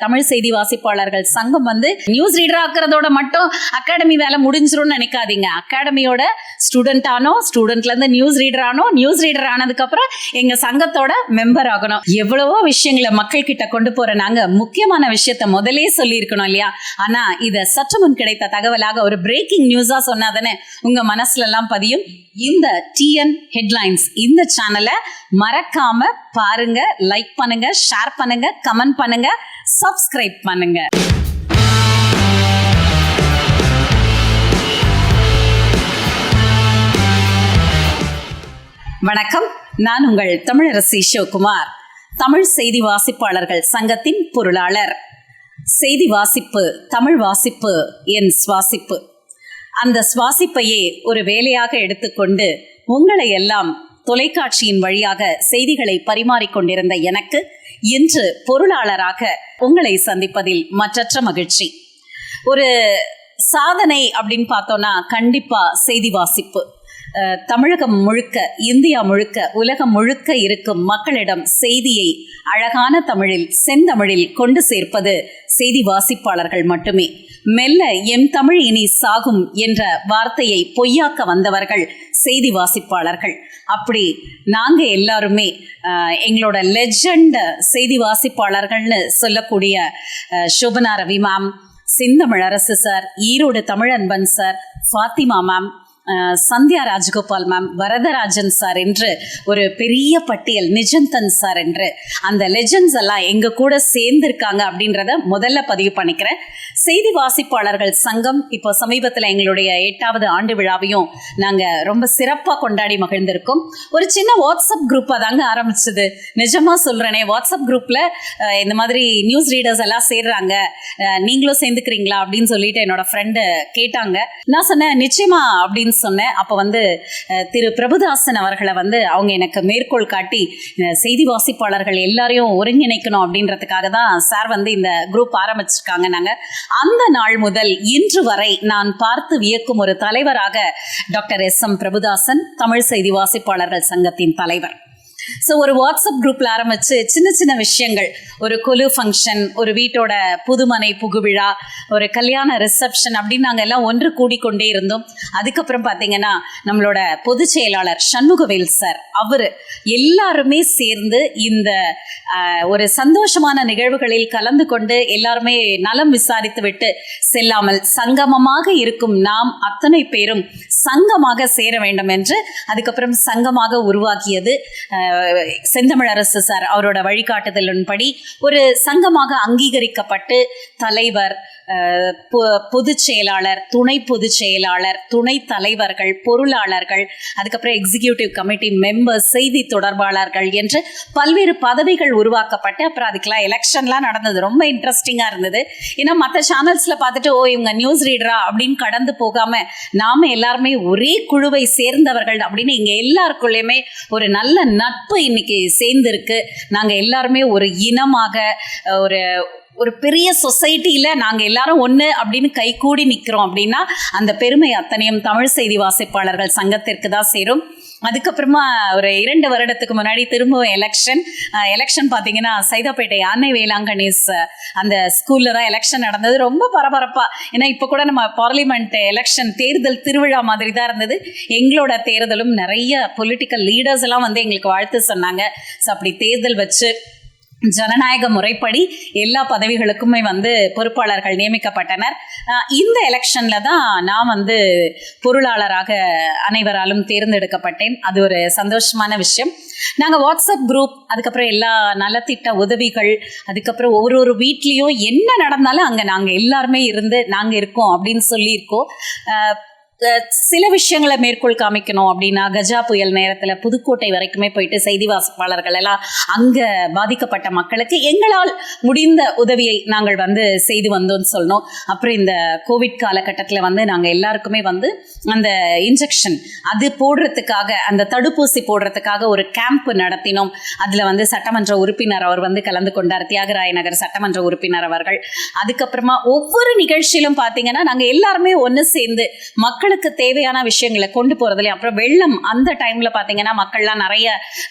தமிழ் செய்தி வாசிப்பாளர்கள் சங்கம் news reader ஆக்குறதோட மட்டும் அகாடமி வேலை முடிஞ்சிரும் நினைக்காதீங்க. அகாடமியோட ஸ்டூடெண்ட் ஆனோம், ஸ்டூடெண்ட்ல இருந்து நியூஸ் ரீடர் ஆனோம், நியூஸ் ரீடர் ஆனதுக்கு அப்புறம் எங்க சங்கத்தோட மெம்பர் ஆகணும். எவ்வளவோ விஷயங்களை மக்கள் கிட்ட கொண்டு போற நாங்க முக்கியமான விஷயத்த முதலே சொல்லி இருக்கணும் இல்லையா? ஆனா இத சற்று முன் கிடைத்த தகவலாக ஒரு பிரேக்கிங் நியூஸா சொன்னாதானே உங்க மனசுல எல்லாம் பதியும். இந்த டிஎன் ஹெட்லைன்ஸ் இந்த சேனலை மறக்காம பாருங்க, லைக் பண்ணுங்க, ஷேர் பண்ணுங்க, கமெண்ட் பண்ணுங்க, சப்ஸ்கிரைப் பண்ணுங்க. வணக்கம், நான் உங்கள் தமிழரசி சிவகுமார், தமிழ் செய்தி வாசிப்பாளர்கள் சங்கத்தின் பொருளாளர். செய்தி வாசிப்பு, தமிழ் வாசிப்பு என் சுவாசிப்பு. அந்த சுவாசிப்பையே ஒரு வேலையாக எடுத்துக்கொண்டு உங்களை எல்லாம் தொலைக்காட்சியின் வழியாக செய்திகளை பரிமாறிக்கொண்டிருந்த எனக்கு இன்று பொருளாளராக உங்களை சந்திப்பதில் மற்றற்ற மகிழ்ச்சி. ஒரு சாதனை அப்படின்னு பார்த்தோம்னா கண்டிப்பா செய்தி வாசிப்பு. தமிழகம் முழுக்க, இந்தியா முழுக்க, உலகம் முழுக்க இருக்கும் மக்களிடம் செய்தியை அழகான தமிழில், செந்தமிழில் கொண்டு சேர்ப்பது செய்தி வாசிப்பாளர்கள் மட்டுமே. மெல்ல எம் தமிழ் இனி சாகும் என்ற வார்த்தையை பொய்யாக்க வந்தவர்கள் செய்தி வாசிப்பாளர்கள். அப்படி நாங்க எல்லாருமே எங்களோட லெஜண்ட் செய்தி வாசிப்பாளர்கள்னு சொல்லக்கூடிய Shobana Ravi ma'am, Senthamizharasu sir, Erode Tamizhanban sir, Fathima ma'am, Sandhya Rajagopal ma'am, Varadarajan sir என்று ஒரு பெரிய பட்டியல், நிஜந்தன் சார் என்று அந்த லெஜண்ட்ஸ் எல்லாம் எங்க கூட சேர்ந்திருக்காங்க அப்படின்றத முதல்ல பதிவு பண்ணிக்கிறேன். செய்தி வாசிப்பாளர்கள் சங்கம் இப்போ சமீபத்தில் எங்களுடைய 8வது ஆண்டு விழாவையும் நாங்கள் ரொம்ப சிறப்பாக கொண்டாடி மகிழ்ந்திருக்கோம். ஒரு சின்ன வாட்ஸ்அப் குரூப்பாக தாங்க ஆரம்பிச்சது. நிஜமாக சொல்கிறேனே, வாட்ஸ்அப் குரூப்பில் இந்த மாதிரி நியூஸ் ரீடர்ஸ் எல்லாம் சேர்றாங்க, நீங்களும் சேர்ந்துக்கிறீங்களா அப்படின்னு சொல்லிட்டு என்னோட ஃப்ரெண்டு கேட்டாங்க. நான் சொன்னேன் நிச்சயமா அப்படின்னு சொன்னேன். அப்போ திரு பிரபுதாசன் அவர்களை அவங்க எனக்கு மேற்கோள் காட்டி செய்தி வாசிப்பாளர்கள் எல்லாரையும் ஒருங்கிணைக்கணும் அப்படின்றதுக்காக தான் சார் இந்த குரூப் ஆரம்பிச்சிருக்காங்க. நாங்கள் அந்த நாள் முதல் இன்று வரை நான் பார்த்து வியக்கும் ஒரு தலைவராக டாக்டர் எஸ்.எம். பிரபுதாசன், தமிழ் செய்தி வாசிப்பாளர்கள் சங்கத்தின் தலைவர். ஸோ ஒரு வாட்ஸ்அப் குரூப்பில் ஆரம்பித்து சின்ன சின்ன விஷயங்கள், ஒரு கொலு ஃபங்க்ஷன், ஒரு வீட்டோட புதுமனை புகுவிழா, ஒரு கல்யாண ரிசப்ஷன் அப்படின்னு நாங்கள் எல்லாம் ஒன்று கூடிக்கொண்டே இருந்தோம். அதுக்கப்புறம் பார்த்தீங்கன்னா நம்மளோட பொதுச் செயலாளர் சண்முகவேல் சார், அவர் எல்லாருமே சேர்ந்து இந்த ஒரு சந்தோஷமான நிகழ்வுகளில் கலந்து கொண்டு எல்லாருமே நலம் விசாரித்து விட்டு செல்லாமல் சங்கமமாக இருக்கும் நாம் அத்தனை பேரும் சங்கமாக சேர வேண்டும் என்று அதுக்கப்புறம் சங்கமாக உருவாக்கியது செந்தமிழரசு சார் அவரோட வழிகாட்டுதலின்படி ஒரு சங்கமாக அங்கீகரிக்கப்பட்டு தலைவர், பொதுச் செயலாளர், துணை பொதுச் செயலாளர், துணை தலைவர்கள், பொருளாளர்கள், அதுக்கப்புறம் எக்ஸிக்யூட்டிவ் கமிட்டி மெம்பர்ஸ், செய்தி தொடர்பாளர்கள் என்று பல்வேறு பதவிகள் உருவாக்கப்பட்டு அப்புறம் அதுக்கெல்லாம் எலெக்ஷன்லாம் நடந்தது. ரொம்ப இன்ட்ரெஸ்டிங்காக இருந்தது. ஏன்னா மற்ற சேனல்ஸில் பார்த்துட்டு இவங்க நியூஸ் ரீடரா அப்படின்னு கடந்து போகாம நாம எல்லாருமே ஒரே குழுவை சேர்ந்தவர்கள் அப்படின்னு இங்க எல்லாருக்குள்ளேயுமே ஒரு நல்ல நட்பு இன்னைக்கு சேர்ந்திருக்கு. நாங்க எல்லாருமே ஒரு இனமாக, ஒரு பெரிய சொசைட்டியில நாங்க எல்லாரும் ஒண்ணு அப்படின்னு கை கூடி நிக்கிறோம் அப்படின்னா அந்த பெருமை அத்தனையும் தமிழ் செய்தி வாசிப்பாளர்கள் சங்கத்திற்கு தான் சேரும். அதுக்கப்புறமா ஒரு 2 வருடத்துக்கு முன்னாடி திரும்பவும் எலெக்ஷன் பார்த்தீங்கன்னா சைதாப்பேட்டை யானை வேளாங்கண்ணிஸ் அந்த ஸ்கூல்ல தான் எலெக்ஷன் நடந்தது. ரொம்ப பரபரப்பா, ஏன்னா இப்போ கூட நம்ம பார்லிமெண்ட் எலெக்ஷன் தேர்தல் திருவிழா மாதிரி தான் இருந்தது. எங்களோட தேர்தலும் நிறைய பொலிட்டிக்கல் லீடர்ஸ் எல்லாம் எங்களுக்கு வாழ்த்து சொன்னாங்க. ஸோ அப்படி தேர்தல் வச்சு ஜனநாயக முறைப்படி எல்லா பதவிகளுக்குமே பொறுப்பாளர்கள் நியமிக்கப்பட்டனர். இந்த எலெக்ஷன்ல தான் நான் பொருளாளராக அனைவராலும் தேர்ந்தெடுக்கப்பட்டேன். அது ஒரு சந்தோஷமான விஷயம். நாங்கள் வாட்ஸ்அப் குரூப், அதுக்கப்புறம் எல்லா நலத்திட்ட உதவிகள், அதுக்கப்புறம் ஒரு வீட்லேயும் என்ன நடந்தாலும் அங்கே நாங்கள் எல்லாருமே இருந்து நாங்கள் இருக்கோம் அப்படின்னு சொல்லியிருக்கோம். சில விஷயங்களை மேற்கோள் காமிக்கணும் அப்படின்னா, கஜா புயல் நேரத்தில் புதுக்கோட்டை வரைக்குமே போயிட்டு செய்தி வாசிப்பாளர்கள் எல்லாம் அங்கே பாதிக்கப்பட்ட மக்களுக்கு எங்களால் முடிந்த உதவியை நாங்கள் செய்து வந்தோம்னு சொல்லணும். அப்புறம் இந்த கோவிட் காலகட்டத்தில் நாங்கள் எல்லாருக்குமே அந்த இன்ஜெக்ஷன் அது போடுறதுக்காக, அந்த தடுப்பூசி போடுறதுக்காக ஒரு கேம்ப் நடத்தினோம். அதில் சட்டமன்ற உறுப்பினர் அவர் கலந்து கொண்டார், தியாகராய நகர் சட்டமன்ற உறுப்பினர் அவர்கள். அதுக்கப்புறமா ஒவ்வொரு நிகழ்ச்சியிலும் பார்த்தீங்கன்னா நாங்கள் எல்லாருமே ஒன்று சேர்ந்து மக்கள் மக்களுக்கு தேவையான விஷயங்களை கொண்டு போறதுல. அப்புறம் வெள்ளம் அந்த டைம்ல பாத்தீங்கன்னா மக்கள்லாம் நிறைய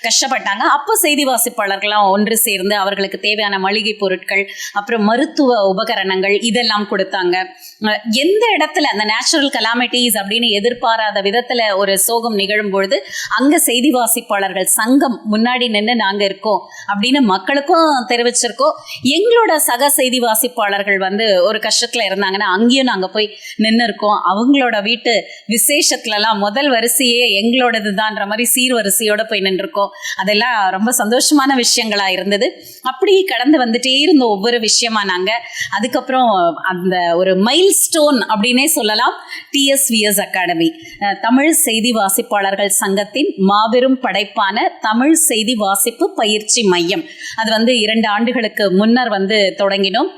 கஷ்டப்பட்டாங்க. அப்போ செய்தி வாசிப்பாளர்கள்லாம் ஒன்று சேர்ந்து அவர்களுக்கு தேவையான மளிகை பொருட்கள், அப்புறம் மருத்துவ உபகரணங்கள் இதெல்லாம் கொடுத்தாங்க. எந்த இடத்துல அந்த நேச்சுரல் கலாமிட்டிஸ் அப்படின்னு எதிர்பாராத விதத்துல ஒரு சோகம் நிகழும் பொழுது அங்க செய்தி வாசிப்பாளர்கள் சங்கம் முன்னாடி நின்று நாங்க இருக்கோம் அப்படின்னு மக்களுக்கும் தெரிவிச்சிருக்கோம். எங்களோட சக செய்தி வாசிப்பாளர்கள் வந்து ஒரு கஷ்டத்துல இருந்தாங்கன்னா அங்கேயும் நாங்க போய் நின்று இருக்கோம். அவங்களோட வீட்டு விசேஷத்துலலாம் முதல் வரிசையே எங்களோடது தான்ற மாதிரி சீர்வரிசையோட போய் நின்றுருக்கோம். அதெல்லாம் ரொம்ப சந்தோஷமான விஷயங்களா இருந்தது. அப்படி கடந்து வந்துட்டே இருந்த ஒவ்வொரு விஷயமா நாங்க அதுக்கப்புறம் அந்த ஒரு மைல் ஸ்டோன் அப்படின்னே சொல்லலாம். TSVS அகாடமி, தமிழ் செய்தி வாசிப்பாளர்கள் சங்கத்தின் மாபெரும் படைப்பான தமிழ் செய்தி வாசிப்பு பயிற்சி மையம். அது வந்து 2 ஆண்டுகளுக்கு முன்னர் வந்து தொடங்கினோம்.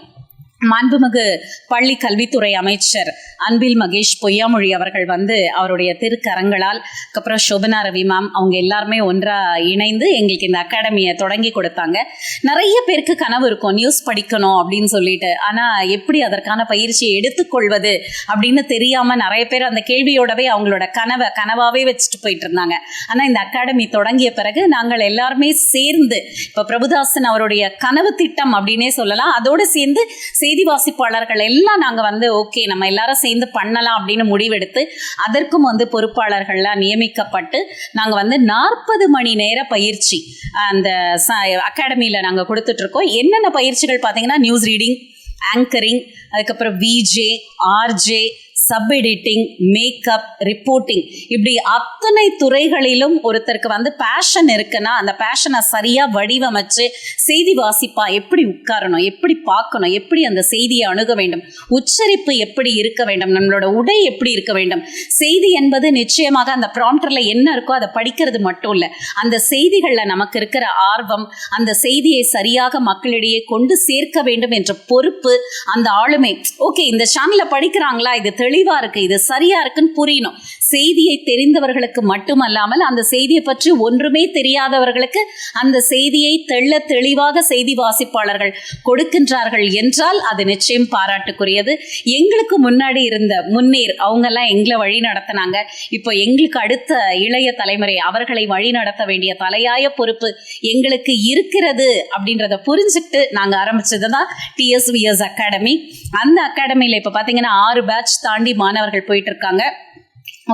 மாண்புமிகு பள்ளி கல்வித்துறை அமைச்சர் அன்பில் மகேஷ் பொய்யாமொழி அவர்கள் வந்து அவருடைய திருக்கரங்களால், அப்புறம் சோபனா ரவி மேம் அவங்க எல்லாருமே ஒன்றா இணைந்து எங்களுக்கு இந்த அகாடமியை தொடங்கி கொடுத்தாங்க. நிறைய பேருக்கு கனவு இருக்கும் நியூஸ் படிக்கணும் அப்படின்னு சொல்லிட்டு, ஆனால் எப்படி அதற்கான பயிற்சியை எடுத்துக்கொள்வது அப்படின்னு தெரியாமல் நிறைய பேர் அந்த கேள்வியோடவே அவங்களோட கனவாகவே வச்சுட்டு போயிட்டு இருந்தாங்க. ஆனால் இந்த அகாடமி தொடங்கிய பிறகு நாங்கள் எல்லாருமே சேர்ந்து, இப்போ பிரபுதாசன் அவருடைய கனவு திட்டம் அப்படின்னே சொல்லலாம், அதோடு சேர்ந்து செய்தி வாசிப்பாளர்கள் எல்லாம் நாங்கள் வந்து ஓகே நம்ம எல்லாரும் சேர்ந்து பண்ணலாம் அப்படின்னு முடிவெடுத்து அதற்கும் வந்து பொறுப்பாளர்கள்லாம் நியமிக்கப்பட்டு நாங்கள் வந்து 40 மணி நேர பயிற்சி அந்த அகாடமியில் நாங்கள் கொடுத்துட்ருக்கோம். என்னென்ன பயிற்சிகள் பார்த்தீங்கன்னா நியூஸ் ரீடிங், ஆங்கரிங், அதுக்கப்புறம் VJ, RJ, sub editing, makeup, reporting, இப்படி அத்தனை துறைகளிலும் ஒருத்தருக்கு வந்து பேஷன் இருக்குன்னா அந்த பேஷனை சரியாக வடிவமைச்சு செய்தி வாசிப்பா எப்படி உட்காரணும், எப்படி பார்க்கணும், எப்படி அந்த செய்தியை அணுக வேண்டும், உச்சரிப்பு எப்படி இருக்க வேண்டும், நம்மளோட உடை எப்படி இருக்க வேண்டும். செய்தி என்பது நிச்சயமாக அந்த ப்ராம்ப்டர்ல என்ன இருக்கோ அதை படிக்கிறது மட்டும் இல்லை, அந்த செய்திகளில் நமக்கு இருக்கிற ஆர்வம், அந்த செய்தியை சரியாக மக்களிடையே கொண்டு சேர்க்க வேண்டும் என்ற பொறுப்பு, அந்த ஆளுமை. ஓகே இந்த சேனலை படிக்கிறாங்களா, இது தெளிவா இருக்கு, இது சரியா இருக்குன்னு புரியணும். செய்தியை தெரிந்தவர்களுக்கு மட்டுமல்லாமல் அந்த செய்தியை பற்றி ஒன்றுமே தெரியாதவர்களுக்கு அந்த செய்தியை தெளிவாக செய்தி வாசிப்பாளர்கள் கொடுக்கின்றார்கள் என்றால் அது நிச்சயம் பாராட்டுக்குரியது. எங்களுக்கு முன்னாடி இருந்த முன்னேர் அவங்கெல்லாம் எங்களை வழி நடத்தினாங்க. இப்போ எங்களுக்கு அடுத்த இளைய தலைமுறை அவர்களை வழி நடத்த வேண்டிய தலையாய பொறுப்பு எங்களுக்கு இருக்கிறது அப்படின்றத புரிஞ்சுக்கிட்டு நாங்கள் ஆரம்பிச்சது தான் TSVS அகாடமி. அந்த அகாடமியில் இப்போ பார்த்தீங்கன்னா 6 பேட்ச் தாண்டி மாணவர்கள் போயிட்டு இருக்காங்க.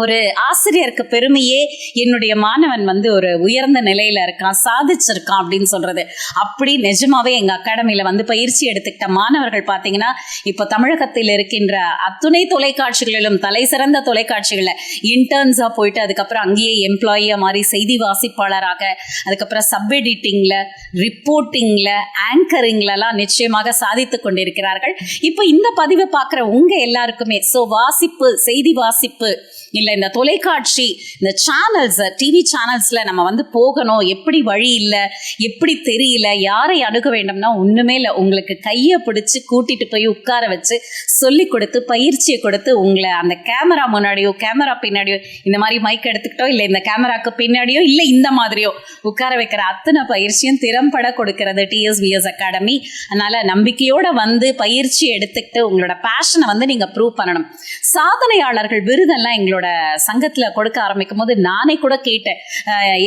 ஒரு ஆசிரியருக்கு பெருமையே என்னுடைய மாணவன் வந்து ஒரு உயர்ந்த நிலையில இருக்கான், சாதிச்சிருக்கான் அப்படின்னு சொல்றது. அப்படி நிஜமாவே எங்க அகாடமியில வந்து பயிற்சி எடுத்துக்கிட்ட மாணவர்கள் பார்த்தீங்கன்னா இப்போ தமிழகத்தில் இருக்கின்ற அத்துணை தொலைக்காட்சிகளிலும் தலை சிறந்த தொலைக்காட்சிகளில் இன்டர்ன்ஸா போயிட்டு அதுக்கப்புறம் அங்கேயே எம்ப்ளாயியா மாதிரி செய்தி வாசிப்பாளராக, அதுக்கப்புறம் சப் எடிட்டிங்ல, ரிப்போர்ட்டிங்ல, ஆங்கரிங்லலாம் நிச்சயமாக சாதித்து கொண்டிருக்கிறார்கள். இப்போ இந்த பதிவை பார்க்குற உங்க எல்லாருக்குமே வாசிப்பு, செய்தி வாசிப்பு இல்லை இந்த தொலைக்காட்சி, இந்த சேனல்ஸ், டிவி சேனல்ஸ்ல நம்ம வந்து போகணும், எப்படி வழி இல்லை, எப்படி தெரியல, யாரை அணுக வேண்டும்னா ஒண்ணுமே இல்லை, உங்களுக்கு கையை பிடிச்சி கூட்டிட்டு போய் உட்கார வச்சு சொல்லி கொடுத்து பயிற்சியை கொடுத்து உங்களை அந்த கேமரா முன்னாடியோ கேமரா பின்னாடியோ, இந்த மாதிரி மைக் எடுத்துக்கிட்டோ இல்லை இந்த கேமராக்கு பின்னாடியோ இல்லை இந்த மாதிரியோ உட்கார வைக்கிற அத்தனை பயிற்சியும் திறம்பட கொடுக்கிறது TSVS அகாடமி. அதனால நம்பிக்கையோட வந்து பயிற்சி எடுத்துக்கிட்டு உங்களோட பேஷனை வந்து நீங்க ப்ரூவ் பண்ணணும். சாதனையாளர்கள் விருதெல்லாம் எங்களோட சங்கத்துல கொடுக்க ஆரம்பிக்கும் போது நானே கூட கேட்டேன்,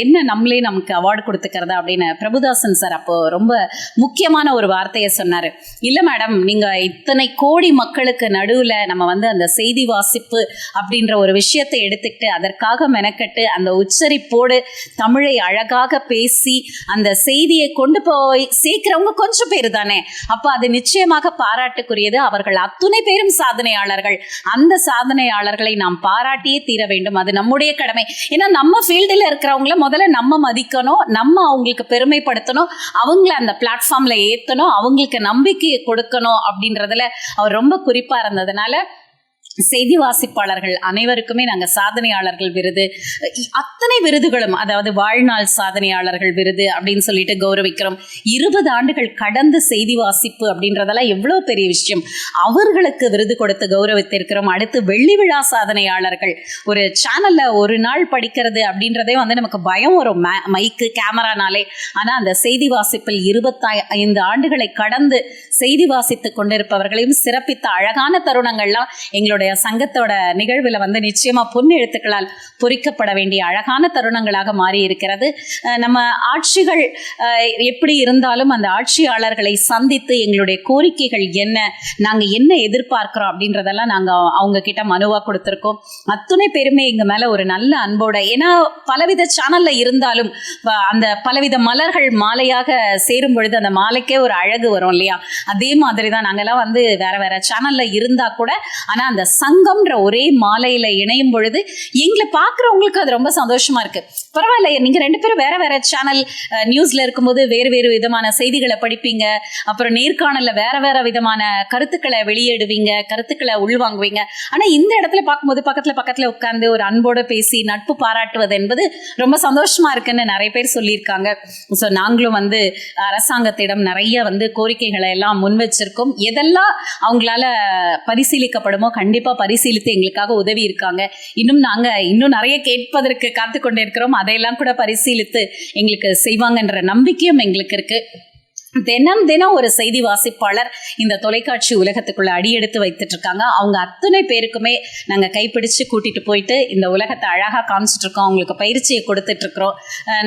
என்ன நம்மளே நமக்கு அவார்டு கொடுத்துக்கிறதா அப்படின்னு. பிரபுதாசன் சார் அப்போ ரொம்ப முக்கியமான ஒரு வார்த்தையை சொன்னாரு. இல்ல மேடம், நீங்க இத்தனை கோடி மக்களுக்கு நடுவுல நம்ம வந்து அந்த செய்தி வாசிப்பு அப்படின்ற ஒரு விஷயத்தை எடுத்துக்கிட்டு அதற்காக மெனக்கட்டு அந்த உச்சரிப்போடு தமிழை அழகாக பேசி அந்த செய்தியை கொண்டு போய் சேர்க்கிறவங்க கொஞ்சம் பேர் தானே, அப்ப அது நிச்சயமாக பாராட்டுக்குரியது. அவர்கள் அத்துணை பேரும் சாதனையாளர்கள். அந்த சாதனையாளர்களை நாம் பாராட்டியே தீர வேண்டும், அது நம்முடைய கடமை. ஏன்னா நம்ம ஃபீல்டில் இருக்கிறவங்கள முதல்ல நம்ம மதிக்கணும், நம்ம அவங்களுக்கு பெருமைப்படுத்தணும், அவங்கள அந்த பிளாட்ஃபார்ம்ல ஏற்றணும், அவங்களுக்கு நம்பிக்கையை கொடுக்கணும் அப்படின்றதுல அவர் ரொம்ப குறிப்பா இருந்ததுனால செய்தி வாசிப்பாளர்கள் அனைவருக்குமே நாங்கள் சாதனையாளர்கள் விருது, அத்தனை விருதுகளும், அதாவது வாழ்நாள் சாதனையாளர்கள் விருது அப்படின்னு சொல்லிட்டு கௌரவிக்கிறோம். 20 ஆண்டுகள் கடந்த செய்தி வாசிப்பு அப்படின்றதெல்லாம் எவ்வளோ பெரிய விஷயம். அவர்களுக்கு விருது கொடுத்து கௌரவித்திருக்கிறோம். அடுத்து வெள்ளி விழா சாதனையாளர்கள். ஒரு சேனல்ல ஒரு நாள் படிக்கிறது அப்படின்றதே வந்து நமக்கு பயம் வரும், மைக்கு கேமரானாலே. ஆனால் அந்த செய்தி வாசிப்பில் 25 ஆண்டுகளை கடந்து செய்தி வாசித்து கொண்டிருப்பவர்களையும் சிறப்பித்த அழகான தருணங்கள்லாம் எங்களோட எங்களுடைய சங்கத்தோட நிகழ்வில் வந்து நிச்சயமா பொன் எழுத்துக்களால் பொறிக்கப்பட வேண்டிய அழகான தருணங்களாக மாறி இருக்கிறது. நம்ம ஆட்சிகள் எப்படி இருந்தாலும் அந்த ஆட்சியாளர்களை சந்தித்து எங்களுடைய கோரிக்கைகள் என்ன, நாங்கள் என்ன எதிர்பார்க்கிறோம் அப்படின்றதெல்லாம் நாங்கள் அவங்க கிட்ட மனுவாக கொடுத்துருக்கோம். அத்துணை பேருமே எங்கள் மேலே ஒரு நல்ல அன்போட, ஏன்னா பலவித சேனல்ல இருந்தாலும் அந்த பலவித மலர்கள் மாலையாக சேரும் பொழுது அந்த மாலைக்கே ஒரு அழகு வரும் இல்லையா? அதே மாதிரி தான் நாங்கெல்லாம் வந்து வேற வேற சேனல்ல இருந்தா கூட, ஆனா அந்த சங்கம்ன்ற ஒரே மாலையில இணையும் பொழுது எங்களை பார்க்குறவங்களுக்கு அது ரொம்ப சந்தோஷமா இருக்கு. பரவாயில்ல, நீங்க 2 பேரும் வேற வேற சேனல் நியூஸ்ல இருக்கும்போது வேறு வேறு விதமான செய்திகளை படிப்பீங்க, அப்புறம் நேர்காணல்ல வேற வேற விதமான கருத்துக்களை வெளியிடுவீங்க, கருத்துக்களை உள்வாங்குவீங்க. ஆனா இந்த இடத்துல பார்க்கும்போது பக்கத்துல உட்கார்ந்து ஒரு அன்போட பேசி நட்பு பாராட்டுவது என்பது ரொம்ப சந்தோஷமா இருக்குன்னு நிறைய பேர் சொல்லியிருக்காங்க. ஸோ நாங்களும் வந்து அரசாங்கத்திடம் நிறைய வந்து கோரிக்கைகளை எல்லாம் முன் வச்சிருக்கோம். எதெல்லாம் அவங்களால பரிசீலிக்கப்படுமோ கண்டிப்பா பரிசீலித்து எங்களுக்காக உதவி இருக்காங்க. இன்னும் நிறைய கேட்பதற்கு காத்து கொண்டே இருக்கிறோம். அதையெல்லாம் கூட பரிசீலித்து எங்களுக்கு செய்வாங்கன்ற நம்பிக்கையும் எங்களுக்கு இருக்கு. தினம் ஒரு செய்தி வாசிப்பாளர் இந்த தொலைக்காட்சி உலகத்துக்குள்ள அடியெடுத்து வைத்துட்டு இருக்காங்க. அவங்க அத்தனை பேருக்குமே நாங்கள் கைப்பிடிச்சு கூட்டிட்டு போயிட்டு இந்த உலகத்தை அழகாக காமிச்சிட்டு இருக்கோம். அவங்களுக்கு பயிற்சியை கொடுத்துட்டு இருக்கிறோம்.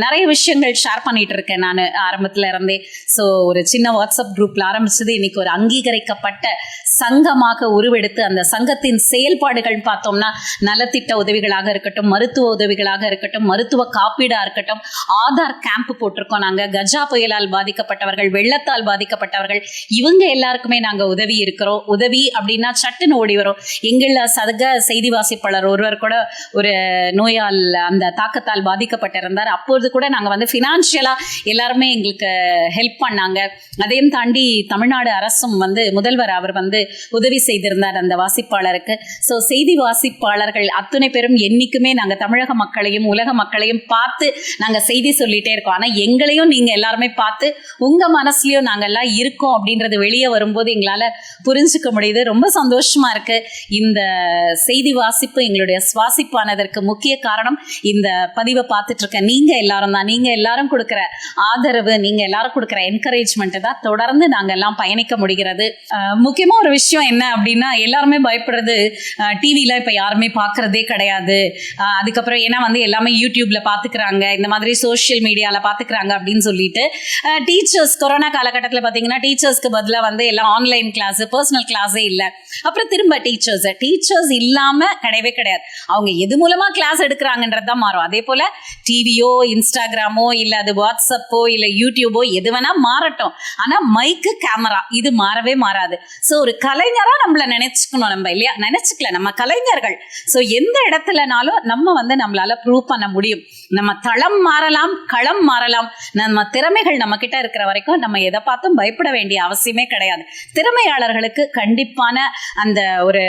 நிறைய விஷயங்கள் ஷேர் பண்ணிட்டு இருக்கேன் நான் ஆரம்பத்துல இருந்தே. ஸோ ஒரு சின்ன வாட்ஸ்அப் குரூப்ல ஆரம்பிச்சது இன்னைக்கு ஒரு அங்கீகரிக்கப்பட்ட சங்கமாக உருவெடுத்து அந்த சங்கத்தின் செயல்பாடுகள் பார்த்தோம்னா நலத்திட்ட உதவிகளாக இருக்கட்டும், மருத்துவ உதவிகளாக இருக்கட்டும், மருத்துவ காப்பீடா இருக்கட்டும், ஆதார் கேம்ப் போட்டிருக்கோம். நாங்கள் கஜா புயலால் பாதிக்கப்பட்டவர்கள், வெள்ளத்தால் பாதிக்கப்பட்டவர்கள், இவங்க எல்லாருக்குமே நாங்க உதவி இருக்கிறோம். உதவி அப்படின்னா சட்டுன்னு ஓடி வரும். எங்கள சக செய்தி வாசிப்பாளர் ஒருவர் கூட ஒரு நோயால் அந்த தாக்கத்தால் பாதிக்கப்பட்டிருந்தார். அப்போது கூட நாங்க வந்து பினான்சியலா எல்லாருமே எங்களுக்கு ஹெல்ப் பண்ணாங்க. அதையும் தாண்டி தமிழ்நாடு அரசும் வந்து முதல்வர் அவர் வந்து உதவி செய்திருந்தார் அந்த வாசிப்பாளருக்கு. ஸோ செய்தி வாசிப்பாளர்கள் அத்தனை பேரும் என்னைக்குமே நாங்க தமிழக மக்களையும் உலக மக்களையும் பார்த்து நாங்க செய்தி சொல்லிட்டே இருக்கோம். ஆனா எங்களையும் நீங்க எல்லாருமே பார்த்து உங்க மனசுலயும் நாங்கெல்லாம் இருக்கோம் அப்படின்றது வெளியே வரும்போது எங்களால புரிஞ்சுக்க முடியுது. ரொம்ப சந்தோஷமா இருக்கு. இந்த செய்தி வாசிப்பு எங்களுடைய சுவாசிப்பானதற்கு முக்கிய காரணம் இந்த பதிவை பார்த்துட்டு இருக்க நீங்க எல்லாரும் தான். நீங்க எல்லாரும் கொடுக்குற ஆதரவு, நீங்க எல்லாரும் கொடுக்குற என்கரேஜ்மெண்ட் தான் தொடர்ந்து நாங்க எல்லாம் பயணிக்க முடிகிறது. முக்கியமா ஒரு விஷயம் என்ன அப்படின்னா, எல்லாருமே பயப்படுறது டிவில இப்ப யாருமே பாக்குறதே கிடையாது. அதுக்கப்புறம் ஏன்னா வந்து எல்லாமே யூடியூப்ல பாத்துக்கிறாங்க, இந்த மாதிரி சோசியல் மீடியால பாத்துக்கிறாங்க அப்படின்னு சொல்லிட்டு டீச்சர்ஸ் கொரோனா காலகட்டத்தில் பார்த்தீங்கன்னா டீச்சர்ஸ்க்கு பதிலாக வந்து எல்லாம் ஆன்லைன் கிளாஸ், பர்சனல் கிளாஸே இல்லை. அப்புறம் திரும்ப டீச்சர்ஸ் இல்லாமல் கிடையவே கிடையாது. அவங்க எது மூலமாக கிளாஸ் எடுக்கிறாங்கன்றது தான் மாறும். அதே போல் டிவியோ இன்ஸ்டாகிராமோ இல்லை அது வாட்ஸ்அப்போ இல்லை யூடியூபோ எது வேணால் மாறட்டும், ஆனால் மைக்கு கேமரா இது மாறவே மாறாது. ஸோ ஒரு கலைஞராக நம்மளை நினைச்சுக்கணும் நம்ம, இல்லையா? நினைச்சுக்கல, நம்ம கலைஞர்கள். ஸோ எந்த இடத்துலனாலும் நம்ம வந்து நம்மளால ப்ரூவ் பண்ண முடியும். நம்ம தளம் மாறலாம், களம் மாறலாம், நம்ம திறமைகள் நம்ம கிட்ட இருக்கிற வரைக்கும் நம்ம எதை பார்த்தும் பயப்பட வேண்டிய அவசியமே கிடையாது. திறமையாளர்களுக்கு கண்டிப்பான அந்த ஒரு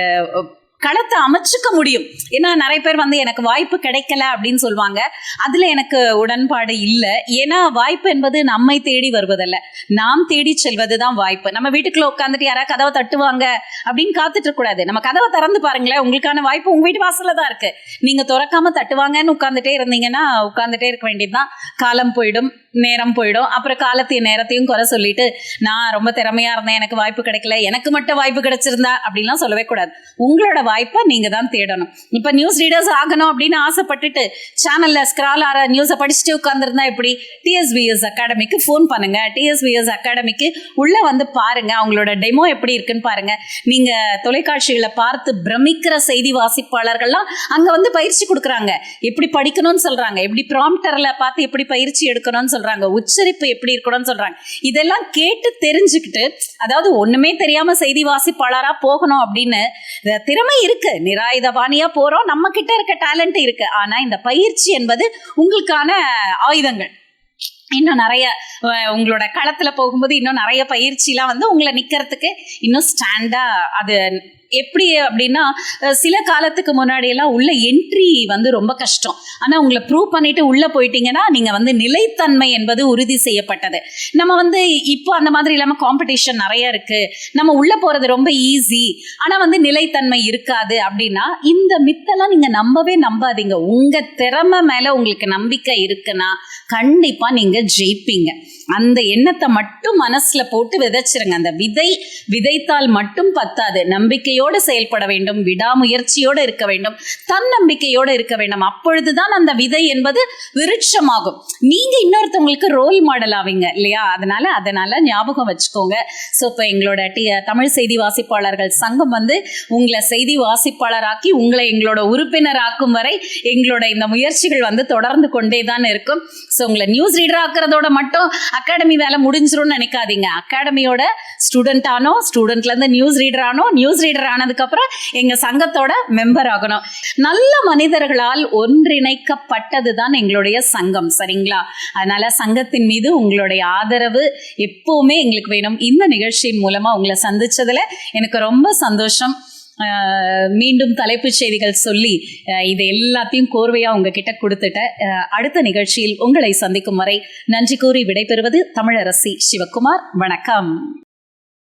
களத்தை அமைச்சுக்க முடியும். ஏன்னா நிறைய பேர் வந்து எனக்கு வாய்ப்பு கிடைக்கல அப்படின்னு சொல்லுவாங்க. அதுல எனக்கு உடன்பாடு இல்லை. ஏன்னா வாய்ப்பு என்பது நம்மை தேடி வருவதல்ல, நாம் தேடி செல்வதுதான் வாய்ப்பு. நம்ம வீட்டுக்குள்ள உட்காந்துட்டு யாராவது கதவை தட்டுவாங்க அப்படின்னு காத்துட்டு இருக்க கூடாது. நம்ம கதவை திறந்து பாருங்களேன், உங்களுக்கான வாய்ப்பு உங்க வீட்டு வாசல்ல தான் இருக்கு. நீங்க திறக்காம தட்டுவாங்கன்னு உட்காந்துட்டே இருந்தீங்கன்னா உட்காந்துட்டே இருக்க வேண்டியதுதான். காலம் போயிடும், நேரம் போயிடும். அப்புறம் காலத்தையும் நேரத்தையும் குறை சொல்லிட்டு நான் ரொம்ப திறமையா இருந்தேன், எனக்கு வாய்ப்பு கிடைக்கல, எனக்கு மட்டும் வாய்ப்பு கிடைச்சிருந்தா அப்படின்லாம் சொல்லவே கூடாது. உங்களோட வாய்ப்பை நீங்க தான் தேடணும். இப்ப நியூஸ் ரீடர்ஸ் ஆகணும் அப்படின்னு ஆசைப்பட்டுட்டு சேனல்ல ஸ்கிரால் ஆற நியூஸை படிச்சுட்டு உட்கார்ந்துருந்தா எப்படி? டிஎஸ்பிஎஸ் அகாடமிக்கு ஃபோன் பண்ணுங்க. டிஎஸ்பிஎஸ் அகாடமிக்கு உள்ள வந்து பாருங்க, அவங்களோட டெமோ எப்படி இருக்குன்னு பாருங்க. நீங்க தொலைக்காட்சிகளை பார்த்து பிரமிக்கிற செய்தி வாசிப்பாளர்கள்லாம் அங்க வந்து பயிற்சி கொடுக்குறாங்க. எப்படி படிக்கணும்னு சொல்றாங்க, எப்படி ப்ராம்ப்டர்ல பார்த்து எப்படி பயிற்சி எடுக்கணும்னு சொல்றாங்க, உச்சரிப்பு எப்படி இருக்கணும்னு சொல்றாங்க. இதெல்லாம் கேட்டு தெரிஞ்சுக்கிட்டு, அதாவது ஒண்ணுமே தெரியாம செய்தி வாசிப்பாளரா போகணும் அப்படின்னு திறமை இருக்கு, நிராயுதபாணியா போறோம், நம்ம கிட்ட இருக்க டேலண்ட் இருக்கு. ஆனா இந்த பயிற்சி என்பது உங்களுக்கான ஆயுதங்கள். இன்னும் நிறைய உங்களோட களத்துல போகும்போது இன்னும் நிறைய பயிற்சிலாம் வந்து உங்களை நிக்கிறதுக்கு இன்னும் ஸ்டாண்டா அது எப்படி அப்படின்னா, சில காலத்துக்கு முன்னாடி எல்லாம் உள்ள என்ட்ரி வந்து ரொம்ப கஷ்டம். ஆனா உங்களை ப்ரூவ் பண்ணிட்டு உள்ள போயிட்டீங்கன்னா நீங்க வந்து நிலைத்தன்மை என்பது உறுதி செய்யப்பட்டது. நம்ம வந்து இப்போ அந்த மாதிரி இல்லாம காம்படிஷன் நிறைய இருக்கு, நம்ம உள்ள போறது ரொம்ப ஈஸி, ஆனா வந்து நிலைத்தன்மை இருக்காது அப்படின்னா இந்த மித்தெல்லாம் நீங்க நம்பவே நம்பாதீங்க. உங்க திறமை மேல உங்களுக்கு நம்பிக்கை இருக்குன்னா கண்டிப்பா நீங்க ஜெயிப்பீங்க. அந்த எண்ணத்தை மட்டும் மனசுல போட்டு விதைச்சிருங்க. அந்த விதைத்தால் மட்டும் பத்தாது. நம்பிக்கையோடு செயல்பட வேண்டும், விடாமுயற்சியோடு இருக்க வேண்டும், தன்னம்பிக்கையோடு இருக்க வேண்டும். அப்பொழுதுதான் அந்த விதை என்பது விருட்சமாகும். நீங்க இன்னொருத்தவங்களுக்கு ரோல் மாடல் ஆவீங்க இல்லையா? அதனால ஞாபகம் வச்சுக்கோங்க. ஸோ இப்போ எங்களோட தமிழ் செய்தி வாசிப்பாளர்கள் சங்கம் உங்களை செய்தி வாசிப்பாளராக்கி உங்களை எங்களோட உறுப்பினர் ஆக்கும் வரை எங்களோட இந்த முயற்சிகள் தொடர்ந்து கொண்டே தான் இருக்கும். ஸோ உங்களை நியூஸ் ரீடர் ஆக்குறதோட மட்டும் அகாடமி வேலை முடிஞ்சிரும்னு நினைக்காதீங்க. அகாடமியோட ஸ்டூடெண்ட்ல இருந்து நியூஸ் ரீடர் ஆனதுக்கு அப்புறம் எங்க சங்கத்தோட மெம்பர் ஆகணும். நல்ல மனிதர்களால் ஒன்றிணைக்கப்பட்டதுதான் எங்களுடைய சங்கம், சரிங்களா? அதனால சங்கத்தின் மீது உங்களுடைய ஆதரவு எப்பவுமே எங்களுக்கு வேணும். இந்த நிகழ்ச்சியின் மூலமா உங்களை சந்திச்சதுல எனக்கு ரொம்ப சந்தோஷம். மீண்டும் தலைப்புச் செய்திகள் சொல்லி இது எல்லாத்தையும் கோர்வையா உங்ககிட்ட கொடுத்துட்டேன். அடுத்த நிகழ்ச்சியில் உங்களை சந்திக்கும் வரை நன்றி கூறி விடைபெறுவது தமிழரசி சிவகுமார். வணக்கம்.